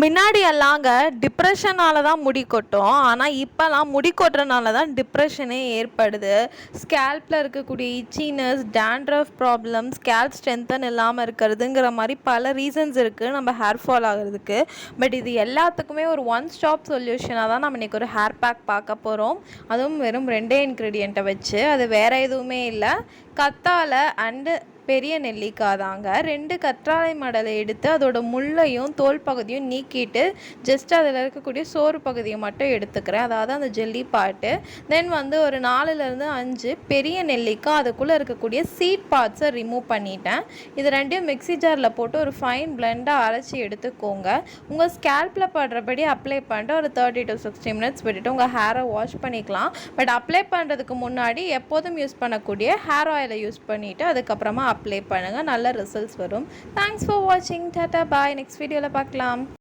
முன்னாடி எல்லாங்க டிப்ரெஷனால தான் முடி கொட்டும். ஆனால் இப்போலாம் முடி கொட்டுறனால தான் டிப்ரெஷனே ஏற்படுது. ஸ்கேல்பில் இருக்கக்கூடிய itchiness, dandruff problem, scalp strengthen இல்லாமல் இருக்கிறதுங்கிற மாதிரி பல ரீசன்ஸ் இருக்குது நம்ம ஹேர் ஃபால் ஆகிறதுக்கு. பட் இது எல்லாத்துக்குமே ஒரு ஒன் ஸ்டாப் சொல்யூஷனாக தான் நம்ம இன்றைக்கி ஒரு ஹேர் பேக் பார்க்க போகிறோம். அதுவும் வெறும் 2 இன்க்ரீடியண்ட்டை வச்சு. அது வேறு எதுவுமே இல்லை, கத்தாழை அண்டு பெரிய நெல்லிக்காய் தாங்க. 2 கற்றாழை மடலை எடுத்து அதோட முள்ளையும் தோல் பகுதியும் நீக்கிட்டு ஜஸ்ட் அதில் இருக்கக்கூடிய சோறு பகுதியை மட்டும் எடுத்துக்கிறேன், அதாவது அந்த ஜெல்லி பார்ட்டு. தென் ஒரு 4லேருந்து 5 பெரிய நெல்லிக்காய், அதுக்குள்ளே இருக்கக்கூடிய சீட் பார்ட்ஸை ரிமூவ் பண்ணிட்டேன். இது 2யும் மிக்ஸி ஜாரில் போட்டு ஒரு ஃபைன் பிளெண்டாக அரைச்சி எடுத்துக்கோங்க. உங்கள் ஸ்கேல்பில் படுறபடி அப்ளை பண்ணிட்டு ஒரு 30 to 60 minutes விட்டுட்டு உங்கள் ஹேரை வாஷ் பண்ணிக்கலாம். பட் அப்ளை பண்ணுறதுக்கு முன்னாடி எப்போதும் யூஸ் பண்ணக்கூடிய ஹேர் ஆயிலை யூஸ் பண்ணிவிட்டு அதுக்கப்புறமா அப்ளை பண்ணுங்கள். நல்ல ரிசல்ட்ஸ் வரும். தேங்க்ஸ் ஃபார் வாட்சிங். டாடா பாய். நெக்ஸ்ட் வீடியோவில் பார்க்கலாம்.